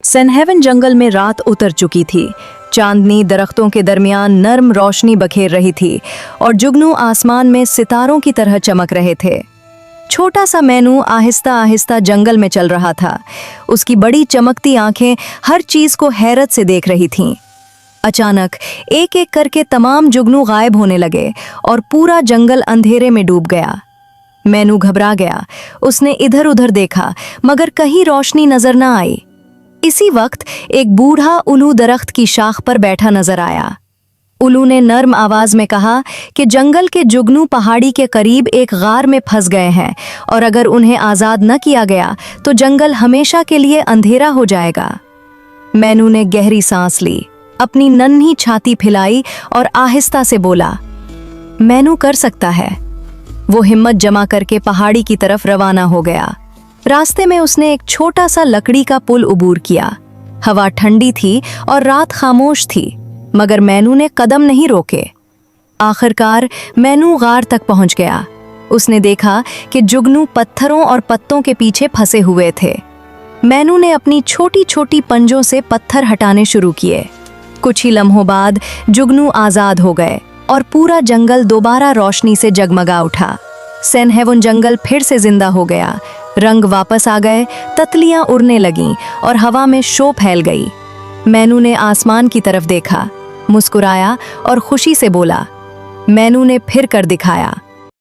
सेनहेवन जंगल में रात उतर चुकी थी। चांदनी दरख्तों के दरमियान नर्म रोशनी बखेर रही थी और जुगनू आसमान में सितारों की तरह चमक रहे थे। छोटा सा मैनू आहिस्ता आहिस्ता जंगल में चल रहा था। उसकी बड़ी चमकती आंखें हर चीज को हैरत से देख रही थीं। अचानक एक एक करके तमाम जुगनू गायब होने लगे और पूरा जंगल अंधेरे में डूब गया। मैनू घबरा गया। उसने इधर उधर देखा मगर कहीं रोशनी नजर न आई। इसी वक्त एक बूढ़ा उल्लू दरख्त की शाख पर बैठा नजर आया। उल्लू ने नर्म आवाज में कहा कि जंगल के जुगनू पहाड़ी के करीब एक गार में फंस गए हैं और अगर उन्हें आजाद न किया गया तो जंगल हमेशा के लिए अंधेरा हो जाएगा। मैनू ने गहरी सांस ली, अपनी नन्ही छाती फैलाई और आहिस्ता से बोला, मैनू कर सकता है। वो हिम्मत जमा करके पहाड़ी की तरफ रवाना हो गया। रास्ते में उसने एक छोटा सा लकड़ी का पुल उबूर किया। हवा ठंडी थी और रात खामोश थी, मगर मैनू ने कदम नहीं रोके। आखिरकार मैनू गार तक पहुंच गया। उसने देखा कि जुगनू पत्थरों और पत्तों के पीछे फंसे हुए थे। मैनू ने अपनी छोटी छोटी पंजों से पत्थर हटाने शुरू किए। कुछ ही लम्हों बाद जुगनू आजाद हो गए और पूरा जंगल दोबारा रोशनी से जगमगा उठा। सेनहेवन जंगल फिर से जिंदा हो गया। रंग वापस आ गए, तितलियां उड़ने लगीं और हवा में शो फैल गई। मैनू ने आसमान की तरफ देखा, मुस्कुराया और खुशी से बोला। मैनू ने फिर कर दिखाया।